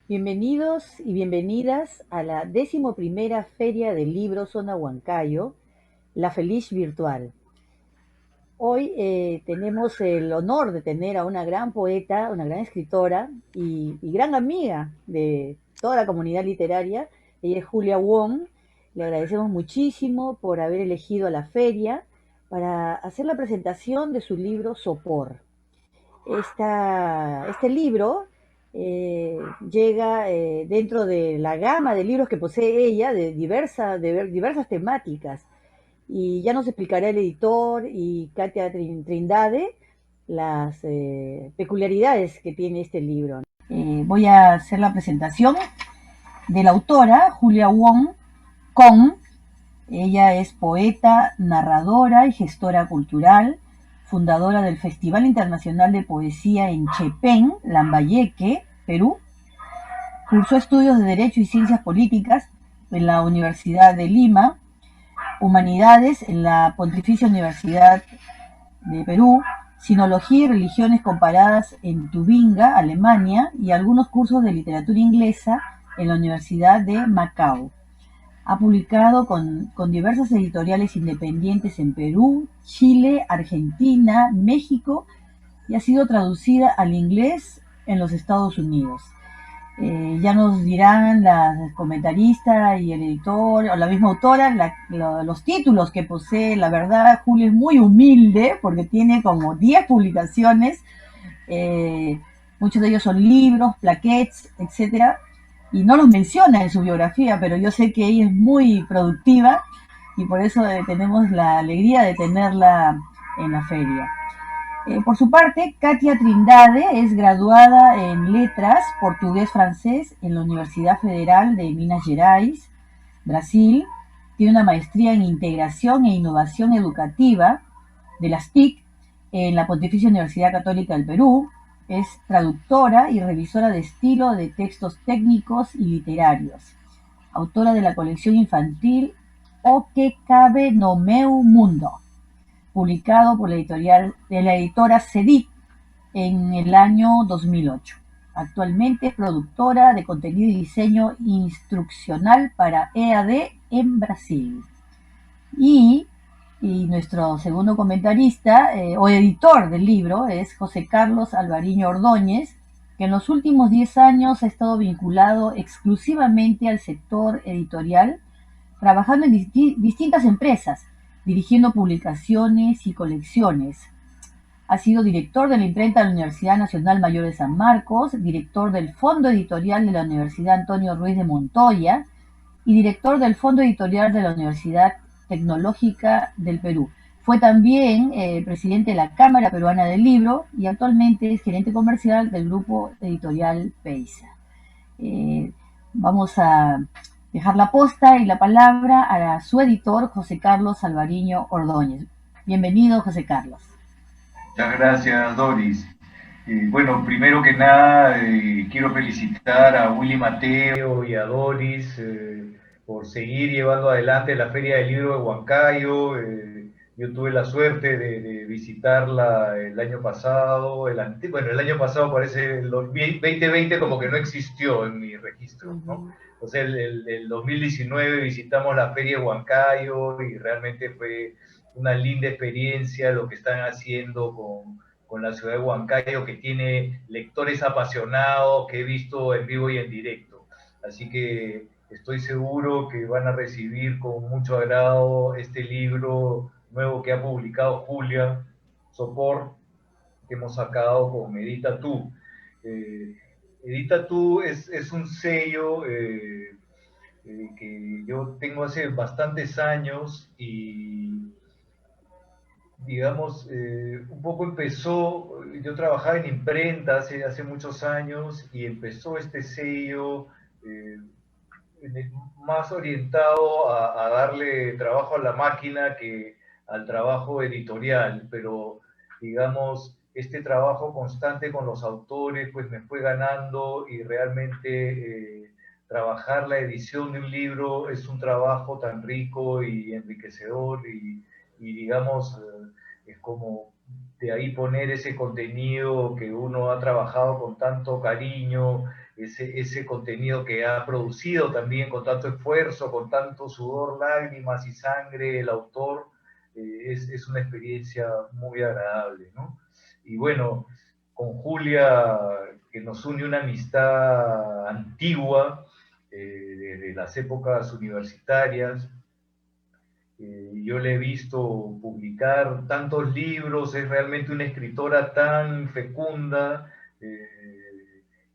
Bienvenidos y bienvenidas a la 11ª Feria del Libro Zona Huancayo, La Feliz Virtual. Hoy tenemos el honor de tener a una gran poeta, una gran escritora y gran amiga de toda la comunidad literaria. Ella es Julia Wong. Le agradecemos muchísimo por haber elegido a la feria para hacer la presentación de su libro Sopor. Este libro llega dentro de la gama de libros que posee ella, de diversas temáticas. Y ya nos explicará el editor y Katia Trindade las peculiaridades que tiene este libro. Voy a hacer la presentación de la autora, Julia Wong Kong. Ella es poeta, narradora y gestora cultural, fundadora del Festival Internacional de Poesía en Chepén, Lambayeque, Perú. Cursó estudios de Derecho y Ciencias Políticas en la Universidad de Lima, Humanidades en la Pontificia Universidad de Perú, Sinología y Religiones Comparadas en Tubinga, Alemania, y algunos cursos de literatura inglesa en la Universidad de Macao. Ha publicado con diversas editoriales independientes en Perú, Chile, Argentina, México y ha sido traducida al inglés en los Estados Unidos. Ya nos dirán la comentarista y el editor o la misma autora los títulos que posee. La verdad, Julio es muy humilde porque tiene como 10 publicaciones. eh, Muchos de ellos son libros, plaquettes, etcétera, y no los menciona en su biografía, pero yo sé que ella es muy productiva y por eso tenemos la alegría de tenerla en la feria. Por su parte, Katia Trindade es graduada en Letras Portugués-Francés en la Universidad Federal de Minas Gerais, Brasil. Tiene una maestría en Integración e Innovación Educativa de las TIC en la Pontificia Universidad Católica del Perú. Es traductora y revisora de estilo de textos técnicos y literarios. Autora de la colección infantil O que cabe no meu mundo, publicado por la editora CEDIC en el año 2008. Actualmente es productora de contenido y diseño instruccional para EAD en Brasil. Y nuestro segundo comentarista o editor del libro es José Carlos Alvariño Ordóñez, que en los últimos 10 años ha estado vinculado exclusivamente al sector editorial, trabajando en distintas empresas, dirigiendo publicaciones y colecciones. Ha sido director de la imprenta de la Universidad Nacional Mayor de San Marcos, director del Fondo Editorial de la Universidad Antonio Ruiz de Montoya y director del Fondo Editorial de la Universidad Tecnológica del Perú. Fue también presidente de la Cámara Peruana del Libro y actualmente es gerente comercial del grupo editorial Peisa. Vamos a dejar la posta y la palabra a su editor, José Carlos Alvariño Ordóñez. Bienvenido, José Carlos. Muchas gracias, Doris. Bueno, primero que nada, quiero felicitar a Willy Mateo y a Doris por seguir llevando adelante la Feria del Libro de Huancayo. Yo tuve la suerte de visitarla el año pasado. Bueno, el año pasado parece, el 2020 como que no existió en mi registro, ¿no? Entonces, el 2019 visitamos la Feria de Huancayo y realmente fue una linda experiencia lo que están haciendo con la ciudad de Huancayo, que tiene lectores apasionados que he visto en vivo y en directo. Así que estoy seguro que van a recibir con mucho agrado este libro nuevo que ha publicado Julia, Sopor, que hemos sacado con Edita Tú. Edita Tú es un sello que yo tengo hace bastantes años y digamos, un poco empezó, yo trabajaba en imprenta hace muchos años y empezó este sello eh, más orientado a darle trabajo a la máquina que al trabajo editorial, pero digamos, este trabajo constante con los autores pues me fue ganando y realmente trabajar la edición de un libro es un trabajo tan rico y enriquecedor y digamos, es como de ahí poner ese contenido que uno ha trabajado con tanto cariño ese contenido que ha producido también con tanto esfuerzo, con tanto sudor, lágrimas y sangre el autor, es una experiencia muy agradable, ¿no? Y bueno, con Julia, que nos une una amistad antigua, desde las épocas universitarias, yo le he visto publicar tantos libros, es realmente una escritora tan fecunda,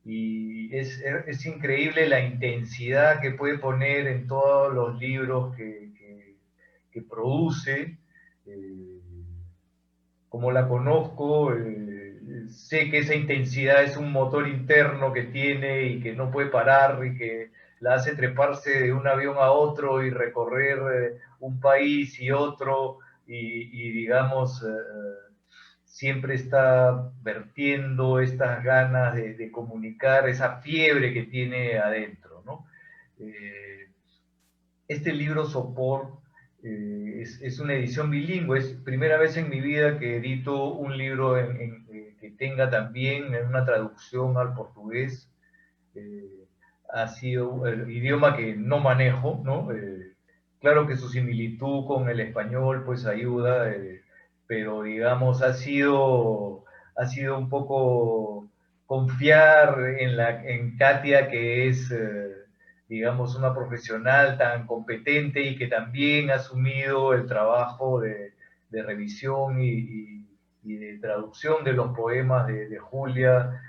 y es increíble la intensidad que puede poner en todos los libros que produce. Eh, como la conozco, sé que esa intensidad es un motor interno que tiene y que no puede parar y que la hace treparse de un avión a otro y recorrer un país y otro y digamos, siempre está vertiendo estas ganas de comunicar, esa fiebre que tiene adentro, ¿no? Eh, este libro Sopor es una edición bilingüe, es primera vez en mi vida que edito un libro que tenga también una traducción al portugués. Eh, ha sido el idioma que no manejo, ¿no? Claro que su similitud con el español pues ayuda, pero digamos ha sido un poco confiar en Katia, que es digamos una profesional tan competente y que también ha asumido el trabajo de revisión y de traducción de los poemas de Julia,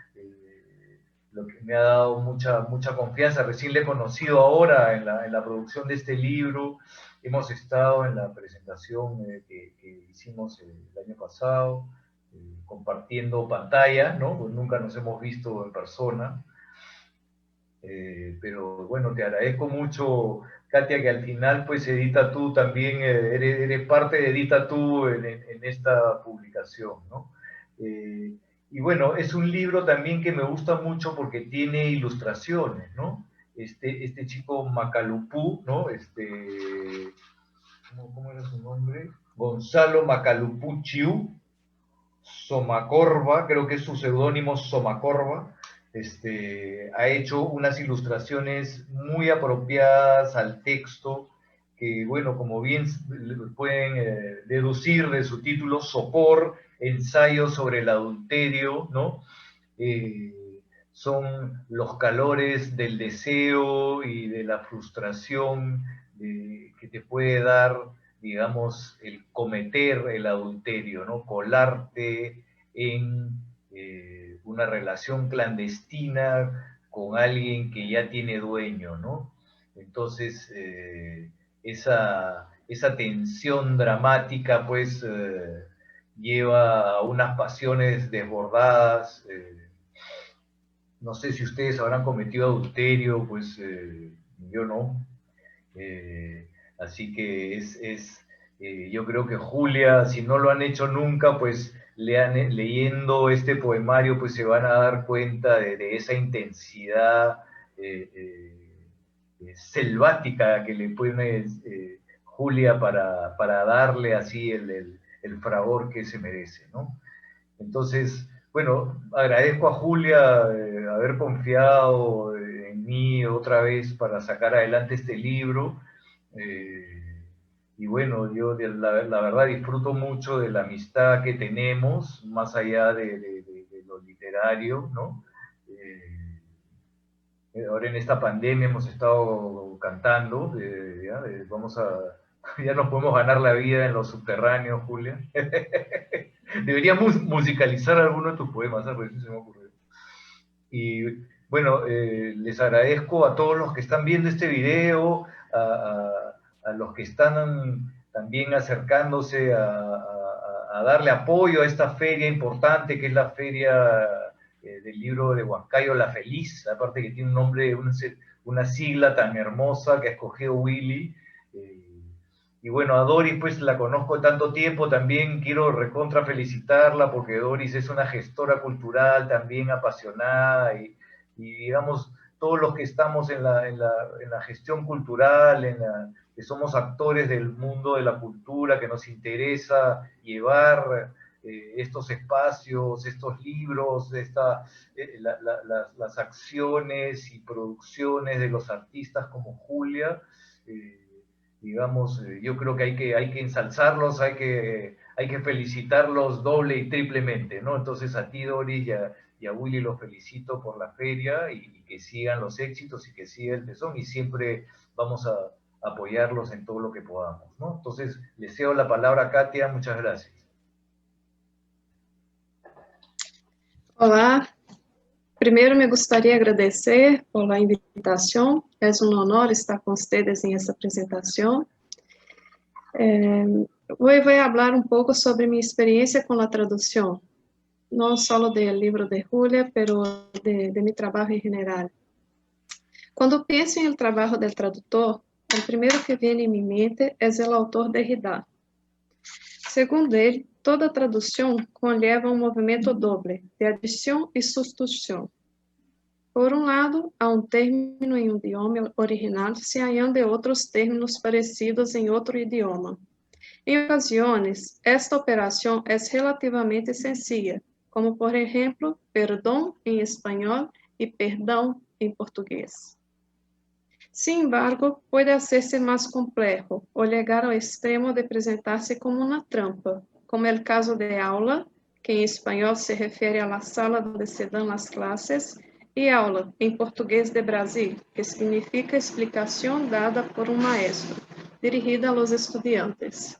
lo que me ha dado mucha confianza. Recién le he conocido ahora en la producción de este libro. Hemos estado en la presentación que hicimos el año pasado, compartiendo pantalla, ¿no? Pues nunca nos hemos visto en persona. Pero bueno, te agradezco mucho, Katia, que al final pues Edita Tú también, eres parte de Edita Tú en esta publicación, ¿no? Y bueno, es un libro también que me gusta mucho porque tiene ilustraciones, ¿no? Este chico Macalupú, ¿no? ¿Cómo era su nombre? Gonzalo Macalupú Chiu, Somacorba, creo que es su seudónimo Somacorba, ha hecho unas ilustraciones muy apropiadas al texto, que bueno, como bien pueden deducir de su título, Sopor, ensayo sobre el adulterio, ¿no? Eh, son los calores del deseo y de la frustración que te puede dar, digamos, el cometer el adulterio, ¿no? Colarte en una relación clandestina con alguien que ya tiene dueño, ¿no? Entonces, esa tensión dramática, pues, lleva a unas pasiones desbordadas. No sé si ustedes habrán cometido adulterio, pues yo no. Así que yo creo que Julia, si no lo han hecho nunca, pues leyendo este poemario, pues se van a dar cuenta de esa intensidad selvática que le pone Julia para darle así el fragor que se merece, ¿no? Entonces, bueno, agradezco a Julia haber confiado en mí otra vez para sacar adelante este libro. Eh, y bueno, yo la verdad disfruto mucho de la amistad que tenemos, más allá de lo literario, ¿no? Ahora en esta pandemia hemos estado cantando, vamos a, ya nos podemos ganar la vida en los subterráneos, Julia. Deberíamos musicalizar alguno de tus poemas, ¿sabes? Se me ocurrió. Y bueno, les agradezco a todos los que están viendo este video, a los que están también acercándose a darle apoyo a esta feria importante que es la feria del libro de Huancayo, La Feliz, aparte que tiene un nombre, una sigla tan hermosa que ha escogido Willy. Y bueno, a Doris pues la conozco tanto tiempo, también quiero recontra felicitarla porque Doris es una gestora cultural también apasionada y digamos, todos los que estamos en la gestión cultural, que somos actores del mundo de la cultura, que nos interesa llevar estos espacios, estos libros, las acciones y producciones de los artistas como Julia, digamos, yo creo que hay que ensalzarlos, hay que felicitarlos doble y triplemente, ¿no? Entonces a ti, Doris, y a Willy los felicito por la feria y que sigan los éxitos y que siga el tesón y siempre vamos a apoyarlos en todo lo que podamos, ¿no? Entonces, les cedo la palabra a Katia, muchas gracias. Olá, primeiro me gostaria de agradecer pela invitação, é um honor estar com vocês em essa apresentação. Hoje vou falar um pouco sobre minha experiência com a tradução, não só do livro de Julia, mas de meu trabalho em geral. Quando penso em el trabalho do tradutor, o primeiro que vem em minha mente é o autor Derrida. Segundo ele, toda tradução conlleva um movimento doble, de adição e substituição. Por um lado, há um término em um idioma original se hallando outros términos parecidos em outro idioma. Em ocasiões, esta operação é relativamente sencilla, como por exemplo, perdão em espanhol e perdão em português. Sin embargo, pode hacerse mais complexo ou chegar ao extremo de apresentar-se como uma trampa, como é o caso de aula, que em espanhol se refere à sala onde se dão as classes, e aula, em português de Brasil, que significa explicação dada por um maestro, dirigida aos estudiantes.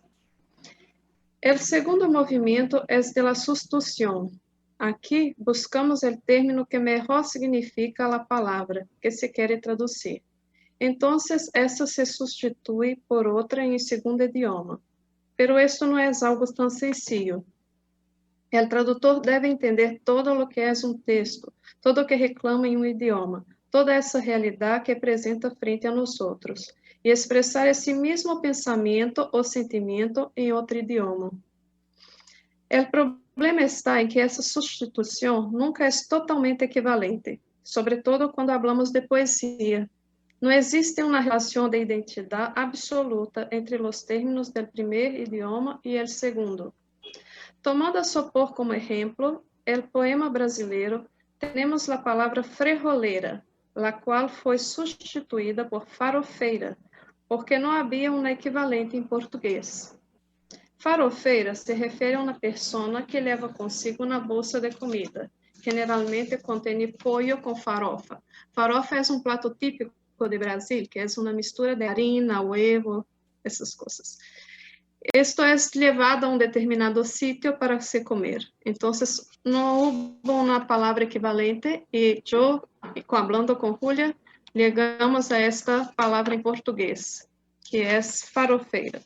O segundo movimento é de la sustituição. Aqui, buscamos o término que melhor significa a palavra que se quer traduzir. Então, esta se substitui por outra em segundo idioma. Pero isso não é algo tão sencillo. O tradutor deve entender todo o que é um texto, todo o que reclama em um idioma, toda essa realidade que apresenta frente a nós outros, e expressar esse mesmo pensamento ou sentimento em outro idioma. O problema está em que essa substituição nunca é totalmente equivalente, sobretudo quando falamos de poesia. Não existe uma relação de identidade absoluta entre os términos do primeiro idioma e o segundo. Tomando a sopor como exemplo, o poema brasileiro, temos a palavra frijoleira, a qual foi substituída por farofeira, porque não havia um equivalente em português. Farofeira se refere a uma pessoa que leva consigo uma bolsa de comida, generalmente contém pollo com farofa. Farofa é um prato típico de Brasil, que é uma mistura de harina, huevo, essas coisas. Esto é levado a um determinado sítio para se comer. Então, não houve uma palavra equivalente e eu, falando com Julia, ligamos a esta palavra em português, que é farofeira.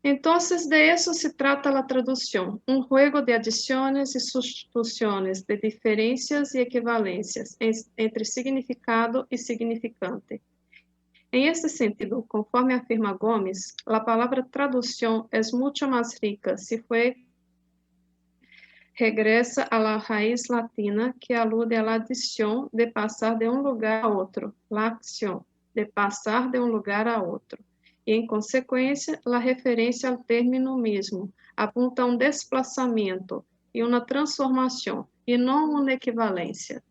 Então, de isso se trata a tradução, um juego de adições e substituições, de diferenças e equivalências entre significado e significante. Em esse sentido, conforme afirma Gomes, a palavra tradução é muito mais rica se regressa a la raiz latina que alude a la adição de passar de um lugar a outro, la acción, de passar de um lugar a outro. E, em consequência, a referência ao término mesmo aponta a um desplaçamento e uma transformação, e não uma equivalência.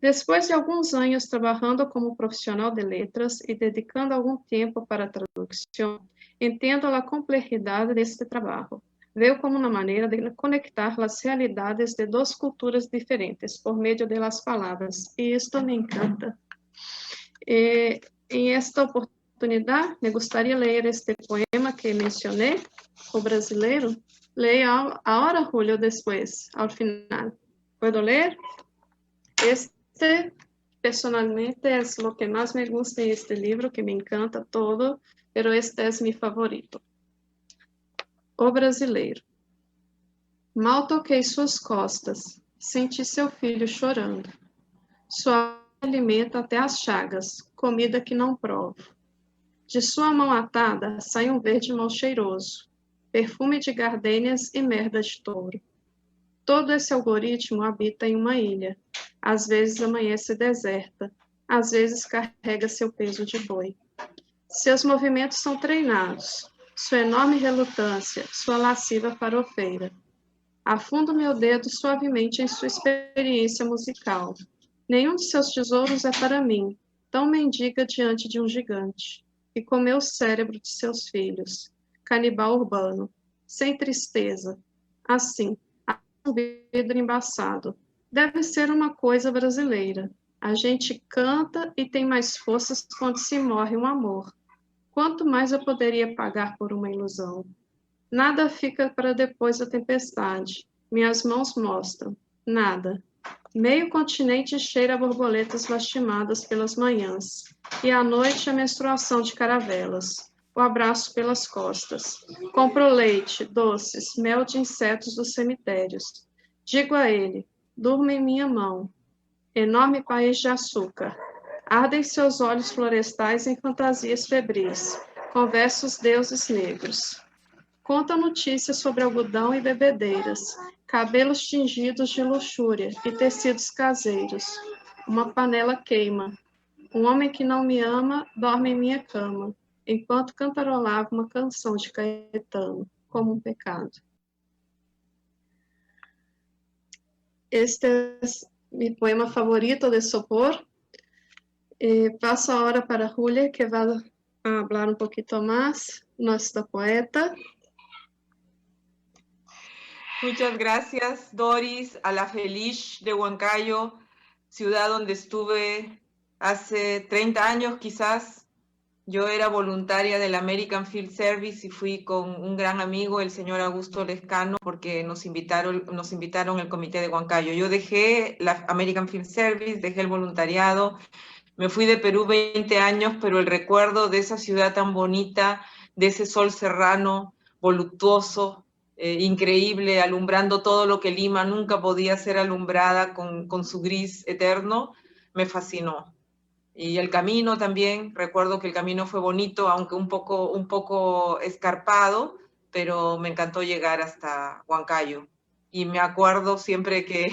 Depois de alguns anos trabalhando como profissional de letras e dedicando algum tempo para a tradução, entendo a complexidade deste trabalho. Veio como uma maneira de conectar as realidades de duas culturas diferentes por meio das palavras, e isto me encanta. Em esta oportunidade, me gostaria de ler este poema que mencionei, o brasileiro. Leio agora, Julio, depois, ao final. Posso ler? Este, personalmente, é o que mais me gusta em este livro, que me encanta todo, pero este é meu favorito. O brasileiro. Mal toquei suas costas, senti seu filho chorando. Sua alimenta até as chagas, comida que não provo. De sua mão atada sai um verde mal cheiroso, perfume de gardênias e merda de touro. Todo esse algoritmo habita em uma ilha. Às vezes amanhece deserta, às vezes carrega seu peso de boi. Seus movimentos são treinados. sua enorme relutância, sua lasciva farofeira. Afundo meu dedo suavemente em sua experiência musical. Nenhum de seus tesouros é para mim, tão mendiga diante de um gigante, que comeu o cérebro de seus filhos, canibal urbano, sem tristeza, assim, um vidro embaçado. Deve ser uma coisa brasileira. A gente canta e tem mais forças quando se morre um amor. Quanto mais eu poderia pagar por uma ilusão? Nada fica para depois da tempestade. Minhas mãos mostram. Nada. Meio continente cheira a borboletas lastimadas pelas manhãs. E à noite a menstruação de caravelas. O abraço pelas costas. Compro leite, doces, mel de insetos dos cemitérios. Digo a ele, durma em minha mão. Enorme país de açúcar. Ardem seus olhos florestais em fantasias febris. Conversa os deuses negros. Conta notícias sobre algodão e bebedeiras, cabelos tingidos de luxúria e tecidos caseiros. Uma panela queima. Um homem que não me ama dorme em minha cama, enquanto cantarolava uma canção de Caetano, como um pecado. Este es mi poema favorito de Sopor. Paso ahora para Julia, que va a hablar un poquito más, nuestra poeta. Muchas gracias, Doris, a la Feliz de Huancayo, ciudad donde estuve hace 30 años quizás. Yo era voluntaria del American Field Service y fui con un gran amigo, el señor Augusto Lescano, porque nos invitaron el comité de Huancayo. Yo dejé la American Field Service, dejé el voluntariado, me fui de Perú 20 años, pero el recuerdo de esa ciudad tan bonita, de ese sol serrano, voluptuoso, increíble, alumbrando todo lo que Lima nunca podía ser alumbrada con su gris eterno, me fascinó. Y el camino también, recuerdo que el camino fue bonito, aunque un poco escarpado, pero me encantó llegar hasta Huancayo. Y me acuerdo siempre que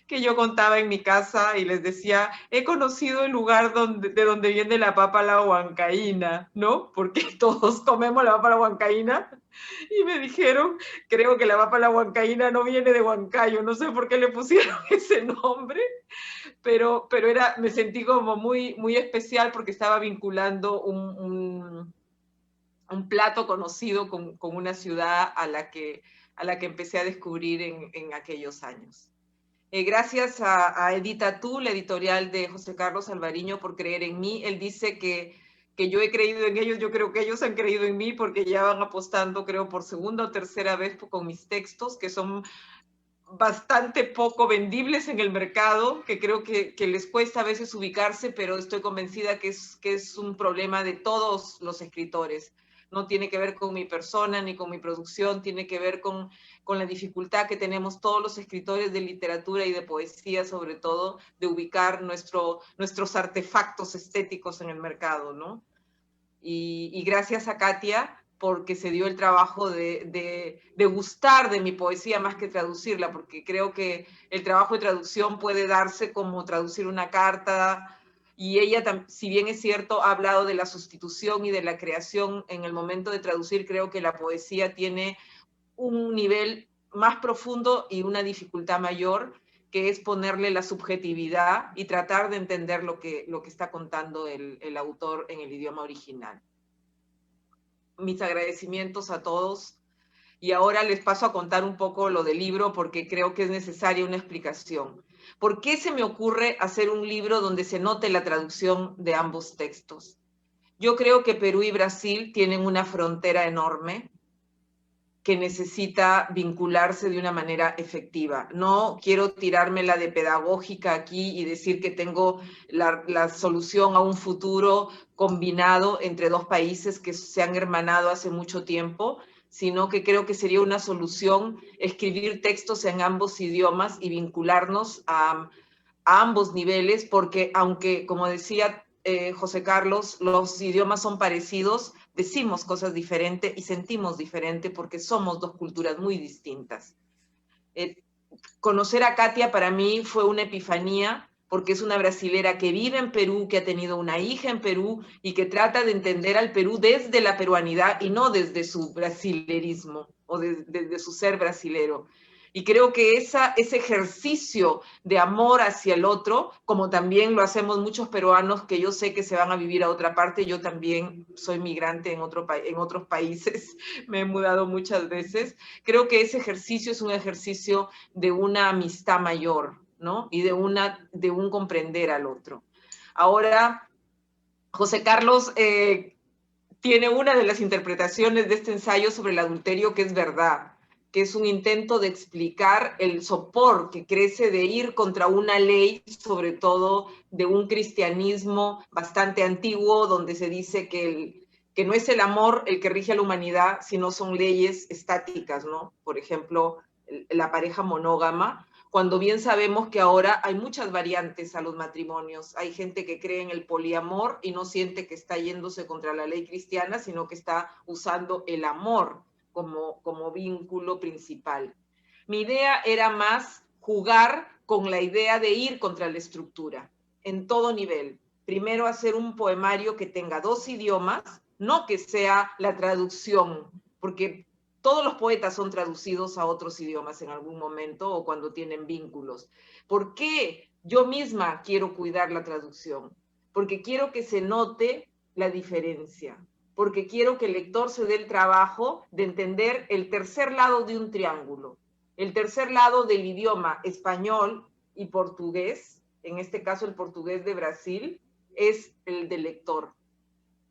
yo contaba en mi casa y les decía, he conocido el lugar de donde viene la papa a la huancaína, ¿no? Porque todos comemos la papa a la huancaína. Y me dijeron, creo que la papa a la huancaína no viene de Huancayo, no sé por qué le pusieron ese nombre, pero me sentí como muy, muy especial porque estaba vinculando un plato conocido con una ciudad a la que empecé a descubrir en aquellos años. Gracias a Edita Tú, la editorial de José Carlos Alvariño, por creer en mí. Él dice que yo he creído en ellos, yo creo que ellos han creído en mí porque ya van apostando, creo, por segunda o tercera vez con mis textos, que son bastante poco vendibles en el mercado, que creo que les cuesta a veces ubicarse, pero estoy convencida que es un problema de todos los escritores. No tiene que ver con mi persona ni con mi producción, tiene que ver con la dificultad que tenemos todos los escritores de literatura y de poesía, sobre todo, de ubicar nuestros artefactos estéticos en el mercado, ¿no? Y gracias a Katia, porque se dio el trabajo de gustar de mi poesía más que traducirla, porque creo que el trabajo de traducción puede darse como traducir una carta, y ella, si bien es cierto, ha hablado de la sustitución y de la creación en el momento de traducir, creo que la poesía tiene un nivel más profundo y una dificultad mayor, que es ponerle la subjetividad y tratar de entender lo que está contando el autor en el idioma original. Mis agradecimientos a todos. Y ahora les paso a contar un poco lo del libro porque creo que es necesaria una explicación. ¿Por qué se me ocurre hacer un libro donde se note la traducción de ambos textos? Yo creo que Perú y Brasil tienen una frontera enorme que necesita vincularse de una manera efectiva. No quiero tirármela de pedagógica aquí y decir que tengo la solución a un futuro combinado entre dos países que se han hermanado hace mucho tiempo, sino que creo que sería una solución escribir textos en ambos idiomas y vincularnos a ambos niveles, porque aunque, como decía José Carlos, los idiomas son parecidos, decimos cosas diferentes y sentimos diferente porque somos dos culturas muy distintas. Conocer a Katia para mí fue una epifanía, porque es una brasilera que vive en Perú, que ha tenido una hija en Perú y que trata de entender al Perú desde la peruanidad y no desde su brasilerismo o desde su ser brasilero. Y creo que ese ejercicio de amor hacia el otro, como también lo hacemos muchos peruanos que yo sé que se van a vivir a otra parte, yo también soy migrante en otros países, me he mudado muchas veces, creo que ese ejercicio es un ejercicio de una amistad mayor, ¿no? Y de un comprender al otro. Ahora, José Carlos tiene una de las interpretaciones de este ensayo sobre el adulterio que es verdad, que es un intento de explicar el sopor que crece de ir contra una ley, sobre todo de un cristianismo bastante antiguo, donde se dice que no es el amor el que rige a la humanidad, sino son leyes estáticas, ¿no? Por ejemplo, la pareja monógama, cuando bien sabemos que ahora hay muchas variantes a los matrimonios. Hay gente que cree en el poliamor y no siente que está yéndose contra la ley cristiana, sino que está usando el amor como vínculo principal. Mi idea era más jugar con la idea de ir contra la estructura, en todo nivel. Primero hacer un poemario que tenga 2 idiomas, no que sea la traducción, porque todos los poetas son traducidos a otros idiomas en algún momento o cuando tienen vínculos. ¿Por qué yo misma quiero cuidar la traducción? Porque quiero que se note la diferencia, porque quiero que el lector se dé el trabajo de entender el tercer lado de un triángulo, el tercer lado del idioma español y portugués, en este caso el portugués de Brasil, es el del lector.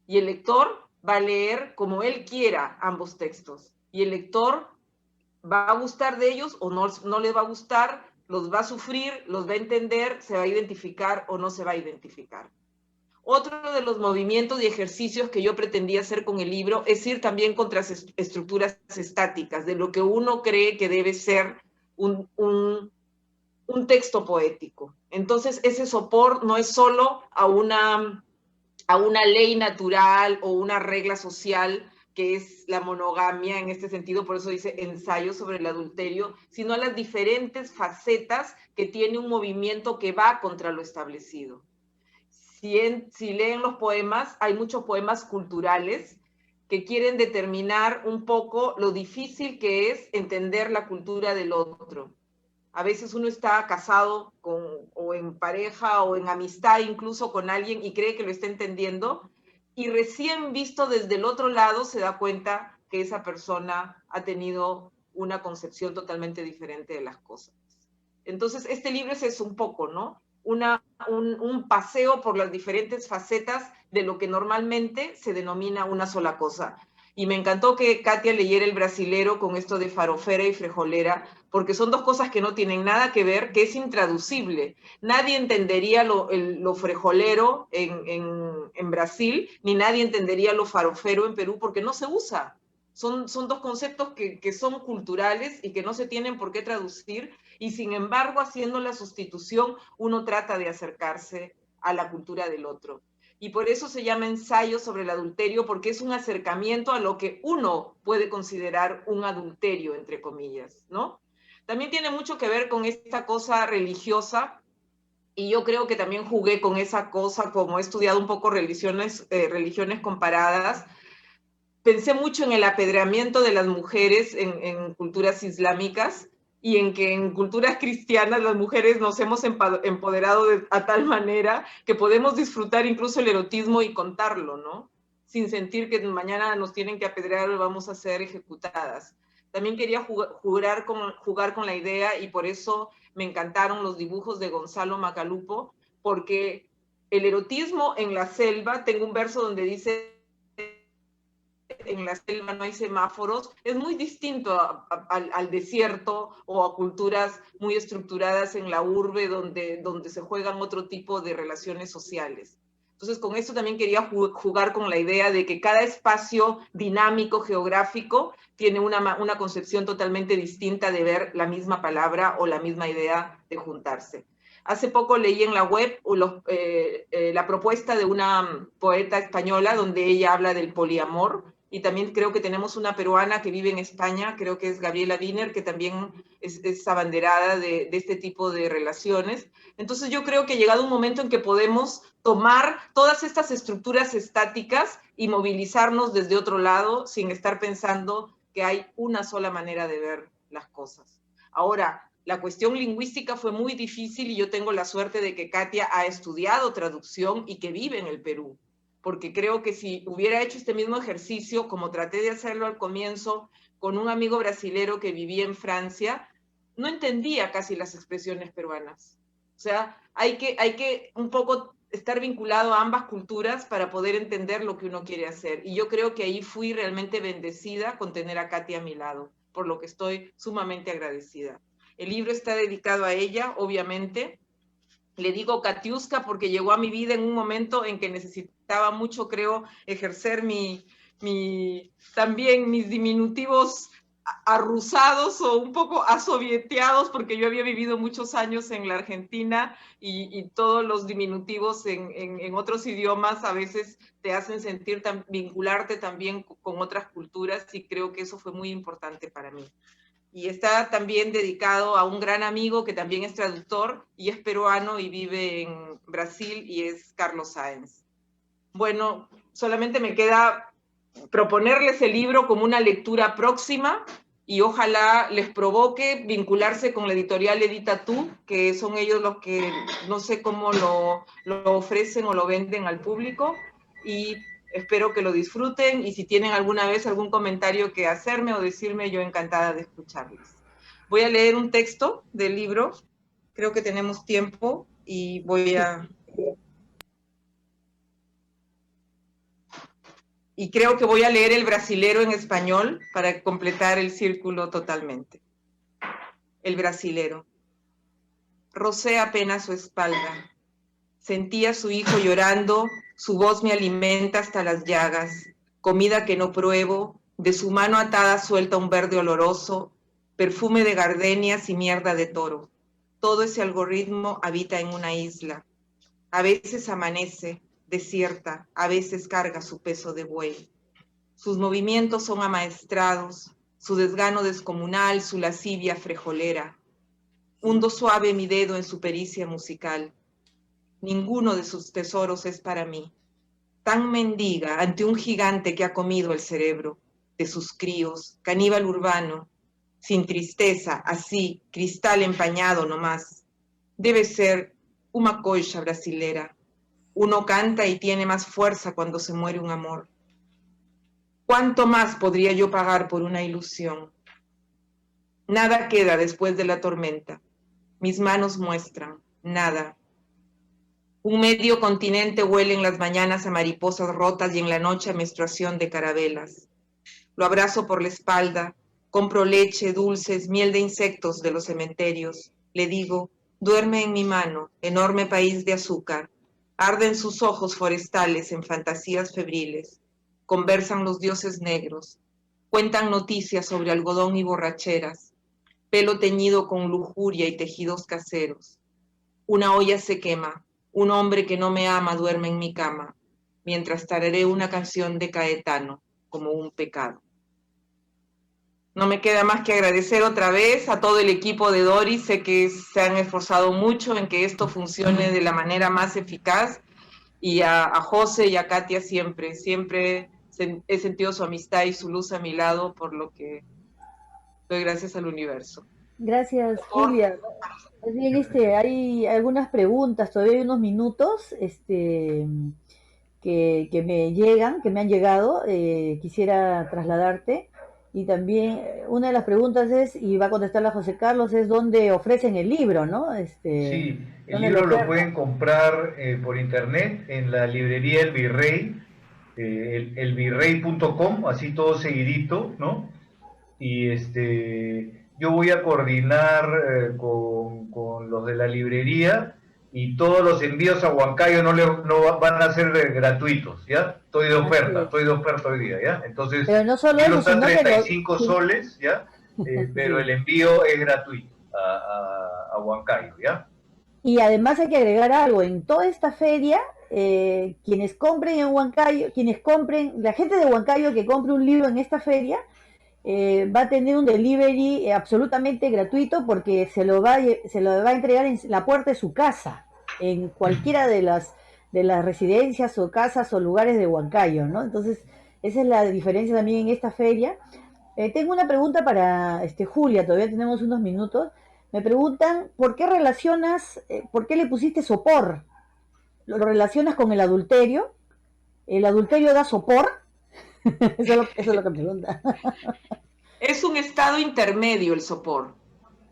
Y el lector va a leer como él quiera ambos textos. Y el lector va a gustar de ellos o no les va a gustar, los va a sufrir, los va a entender, se va a identificar o no se va a identificar. Otro de los movimientos y ejercicios que yo pretendía hacer con el libro es ir también contra estructuras estáticas, de lo que uno cree que debe ser un texto poético. Entonces, ese sopor no es solo a una ley natural o una regla social que es la monogamia en este sentido, por eso dice ensayo sobre el adulterio, sino a las diferentes facetas que tiene un movimiento que va contra lo establecido. Si leen los poemas, hay muchos poemas culturales que quieren determinar un poco lo difícil que es entender la cultura del otro. A veces uno está casado o en pareja o en amistad incluso con alguien y cree que lo está entendiendo y recién visto desde el otro lado se da cuenta que esa persona ha tenido una concepción totalmente diferente de las cosas. Entonces, este libro es un poco, ¿no? Un paseo por las diferentes facetas de lo que normalmente se denomina una sola cosa. Y me encantó que Katia leyera El Brasilero con esto de farofera y frejolera, porque son 2 cosas que no tienen nada que ver, que es intraducible. Nadie entendería lo frejolero en Brasil, ni nadie entendería lo farofero en Perú, porque no se usa. Son 2 conceptos que son culturales y que no se tienen por qué traducir, y sin embargo, haciendo la sustitución, uno trata de acercarse a la cultura del otro. Y por eso se llama ensayo sobre el adulterio, porque es un acercamiento a lo que uno puede considerar un adulterio, entre comillas, ¿no? También tiene mucho que ver con esta cosa religiosa, y yo creo que también jugué con esa cosa, como he estudiado un poco religiones comparadas. Pensé mucho en el apedreamiento de las mujeres en culturas islámicas y en que en culturas cristianas las mujeres nos hemos empoderado a tal manera que podemos disfrutar incluso el erotismo y contarlo, ¿no? Sin sentir que mañana nos tienen que apedrear o vamos a ser ejecutadas. También quería jugar con la idea y por eso me encantaron los dibujos de Gonzalo Macalupo, porque el erotismo en la selva, tengo un verso donde dice en la selva no hay semáforos, es muy distinto al desierto o a culturas muy estructuradas en la urbe donde se juegan otro tipo de relaciones sociales. Entonces, con esto también quería jugar con la idea de que cada espacio dinámico, geográfico, tiene una concepción totalmente distinta de ver la misma palabra o la misma idea de juntarse. Hace poco leí en la web la propuesta de una poeta española donde ella habla del poliamor, y también creo que tenemos una peruana que vive en España, creo que es Gabriela Wiener, que también es abanderada de este tipo de relaciones. Entonces yo creo que ha llegado un momento en que podemos tomar todas estas estructuras estáticas y movilizarnos desde otro lado sin estar pensando que hay una sola manera de ver las cosas. Ahora, la cuestión lingüística fue muy difícil y yo tengo la suerte de que Katia ha estudiado traducción y que vive en el Perú, porque creo que si hubiera hecho este mismo ejercicio, como traté de hacerlo al comienzo, con un amigo brasilero que vivía en Francia, no entendía casi las expresiones peruanas. O sea, hay que un poco estar vinculado a ambas culturas para poder entender lo que uno quiere hacer. Y yo creo que ahí fui realmente bendecida con tener a Katia a mi lado, por lo que estoy sumamente agradecida. El libro está dedicado a ella, obviamente. Le digo Katiuska porque llegó a mi vida en un momento en que necesitaba mucho, creo, ejercer también mis diminutivos arrusados o un poco asovieteados, porque yo había vivido muchos años en la Argentina y todos los diminutivos en otros idiomas a veces te hacen sentir, vincularte también con otras culturas, y creo que eso fue muy importante para mí. Y está también dedicado a un gran amigo que también es traductor y es peruano y vive en Brasil, y es Carlos Sáenz. Bueno, solamente me queda proponerles el libro como una lectura próxima y ojalá les provoque vincularse con la editorial Edita Tú, que son ellos los que no sé cómo lo ofrecen o lo venden al público, y espero que lo disfruten, y si tienen alguna vez algún comentario que hacerme o decirme, yo encantada de escucharles. Voy a leer un texto del libro, creo que tenemos tiempo, y voy a... Y creo que voy a leer El brasilero en español para completar el círculo totalmente. El brasilero. Rocé apenas su espalda. Sentí a su hijo llorando, su voz me alimenta hasta las llagas. Comida que no pruebo, de su mano atada suelta un verde oloroso, perfume de gardenias y mierda de toro. Todo ese algoritmo habita en una isla. A veces amanece, desierta, a veces carga su peso de buey. Sus movimientos son amaestrados, su desgano descomunal, su lascivia frejolera. Hundo suave mi dedo en su pericia musical. Ninguno de sus tesoros es para mí. Tan mendiga ante un gigante que ha comido el cerebro de sus críos, caníbal urbano, sin tristeza, así, cristal empañado nomás. Debe ser una coixa brasilera. Uno canta y tiene más fuerza cuando se muere un amor. ¿Cuánto más podría yo pagar por una ilusión? Nada queda después de la tormenta. Mis manos muestran, nada. Un medio continente huele en las mañanas a mariposas rotas y en la noche a menstruación de carabelas. Lo abrazo por la espalda, compro leche, dulces, miel de insectos de los cementerios. Le digo, duerme en mi mano, enorme país de azúcar. Arden sus ojos forestales en fantasías febriles. Conversan los dioses negros. Cuentan noticias sobre algodón y borracheras. Pelo teñido con lujuria y tejidos caseros. Una olla se quema. Un hombre que no me ama duerme en mi cama, mientras tararé una canción de Caetano, como un pecado. No me queda más que agradecer otra vez a todo el equipo de Doris. Sé que se han esforzado mucho en que esto funcione de la manera más eficaz, y a José y a Katia siempre he sentido su amistad y su luz a mi lado, por lo que doy gracias al universo. Gracias, Julia. Más bien, hay algunas preguntas, todavía hay unos minutos, que me han llegado, quisiera trasladarte. Y también una de las preguntas es, y va a contestarla José Carlos, es dónde ofrecen el libro, ¿no? Sí, el libro lo pueden comprar por internet en la librería El Virrey, elvirrey.com, así todo seguidito, ¿no? Y yo voy a coordinar con los de la librería, y todos los envíos a Huancayo no van a ser gratuitos, ¿ya? Estoy de oferta hoy día, ¿ya? Entonces, pero no solo el libro eso, está sino 35 soles, ¿ya? Pero sí. el envío es gratuito a Huancayo, ¿ya? Y además hay que agregar algo, en toda esta feria quienes compren en Huancayo, la gente de Huancayo que compre un libro en esta feria, va a tener un delivery absolutamente gratuito porque se lo va a entregar en la puerta de su casa, en cualquiera de las residencias o casas o lugares de Huancayo, ¿no? Entonces, esa es la diferencia también en esta feria. Tengo una pregunta para Julia, todavía tenemos unos minutos. Me preguntan, por qué le pusiste sopor? ¿Lo relacionas con el adulterio? ¿El adulterio da sopor? Eso es lo que me pregunta. Es un estado intermedio el sopor.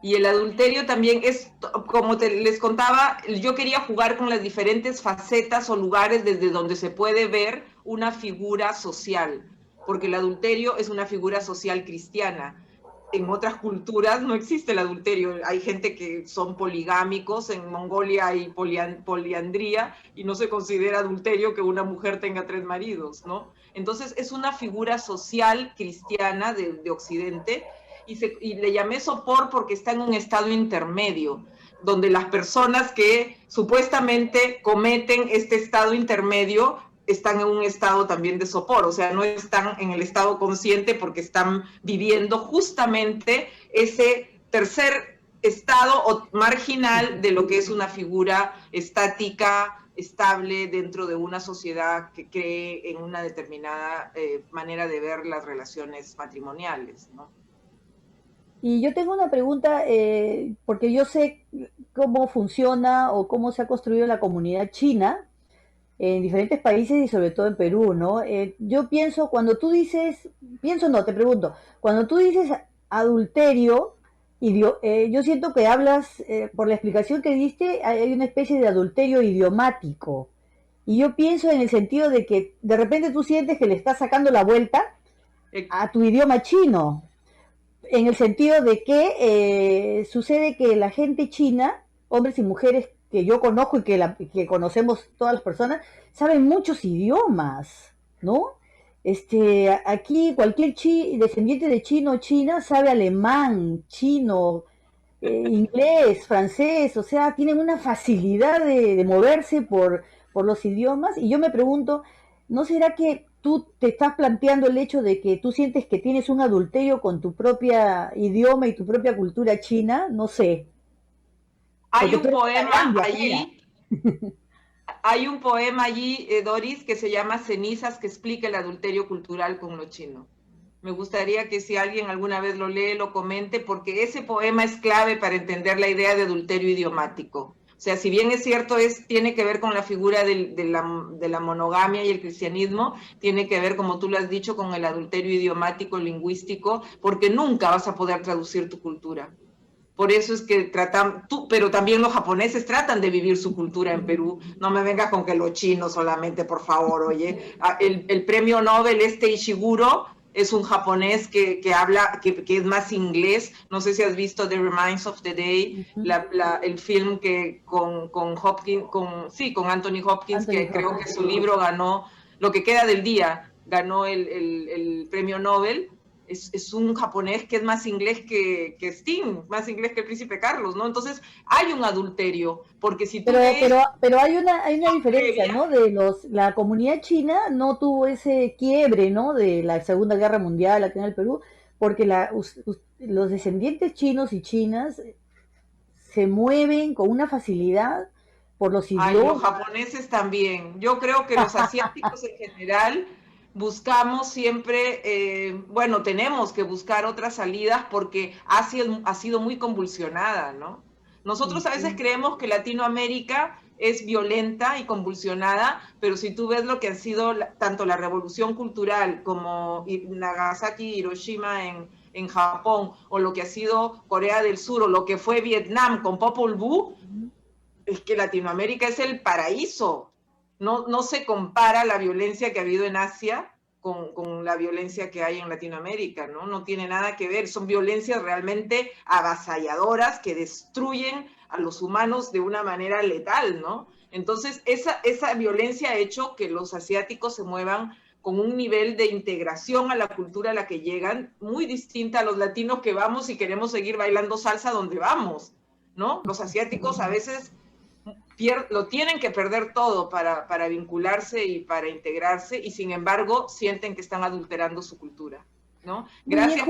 Y el adulterio también es, como les contaba, yo quería jugar con las diferentes facetas o lugares desde donde se puede ver una figura social, porque el adulterio es una figura social cristiana. En otras culturas no existe el adulterio. Hay gente que son poligámicos, en Mongolia hay poliandría y no se considera adulterio que una mujer tenga 3 maridos, ¿no? Entonces es una figura social cristiana de Occidente y le llamé sopor porque está en un estado intermedio, donde las personas que supuestamente cometen este estado intermedio están en un estado también de sopor, o sea, no están en el estado consciente porque están viviendo justamente ese tercer estado o marginal de lo que es una figura estática, estable dentro de una sociedad que cree en una determinada manera de ver las relaciones matrimoniales, ¿no? Y yo tengo una pregunta, porque yo sé cómo funciona o cómo se ha construido la comunidad china en diferentes países y sobre todo en Perú, ¿no? Yo pienso, no, te pregunto, cuando tú dices adulterio, yo siento que hablas, por la explicación que diste, hay una especie de adulterio idiomático. Y yo pienso en el sentido de que de repente tú sientes que le estás sacando la vuelta a tu idioma chino, en el sentido de que sucede que la gente china, hombres y mujeres que yo conozco y que conocemos todas las personas, saben muchos idiomas, ¿no? Aquí cualquier descendiente de chino o china sabe alemán, chino, inglés, francés, o sea, tienen una facilidad de moverse por los idiomas. Y yo me pregunto, ¿no será que tú te estás planteando el hecho de que tú sientes que tienes un adulterio con tu propia idioma y tu propia cultura china? No sé. Hay Porque un tú eres poema viajera. allí, Doris, que se llama Cenizas, que explica el adulterio cultural con lo chino. Me gustaría que si alguien alguna vez lo lee, lo comente, porque ese poema es clave para entender la idea de adulterio idiomático. O sea, si bien es cierto, tiene que ver con la figura de la monogamia y el cristianismo, tiene que ver, como tú lo has dicho, con el adulterio idiomático, lingüístico, porque nunca vas a poder traducir tu cultura. Por eso es que pero también los japoneses tratan de vivir su cultura en Perú. No me vengas con que los chinos solamente, por favor, oye. El premio Nobel Ishiguro es un japonés que habla, que es más inglés. No sé si has visto The Remains of the Day, el film que con Hopkins, con Anthony Hopkins, Anthony que creo Hopkins. que su libro ganó, Lo que queda del día, ganó el premio Nobel. Es un japonés que es más inglés que Sting, más inglés que el príncipe Carlos, ¿no? Entonces hay un adulterio, porque si tú lees... Pero hay una diferencia, ¿no? La comunidad china no tuvo ese quiebre, ¿no? De la Segunda Guerra Mundial acá en el Perú, porque los descendientes chinos y chinas se mueven con una facilidad por los Ay, los idiomas. japoneses también. Yo creo que los asiáticos en general buscamos siempre, bueno, tenemos que buscar otras salidas porque Asia ha sido muy convulsionada, ¿no? Nosotros a veces creemos que Latinoamérica es violenta y convulsionada, pero si tú ves lo que ha sido tanto la revolución cultural como Nagasaki y Hiroshima en Japón, o lo que ha sido Corea del Sur, o lo que fue Vietnam con Popol Vuh, es que Latinoamérica es el paraíso. No se compara la violencia que ha habido en Asia con la violencia que hay en Latinoamérica, ¿no? No tiene nada que ver, son violencias realmente avasalladoras que destruyen a los humanos de una manera letal, ¿no? Entonces, esa violencia ha hecho que los asiáticos se muevan con un nivel de integración a la cultura a la que llegan muy distinta a los latinos que vamos y queremos seguir bailando salsa donde vamos, ¿no? Los asiáticos a veces lo tienen que perder todo para vincularse y para integrarse, y sin embargo sienten que están adulterando su cultura, ¿no? Gracias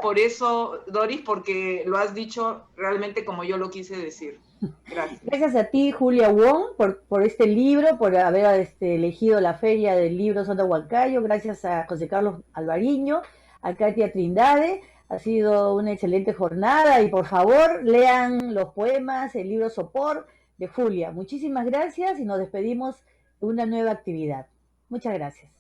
por eso, Doris, porque lo has dicho realmente como yo lo quise decir. Gracias. Gracias a ti, Julia Wong, por este libro, por haber elegido la Feria del Libro Sonda Huancayo. Gracias a José Carlos Alvariño, a Katia Trindade. Ha sido una excelente jornada y por favor lean los poemas, el libro Sopor de Julia. Muchísimas gracias y nos despedimos de una nueva actividad. Muchas gracias.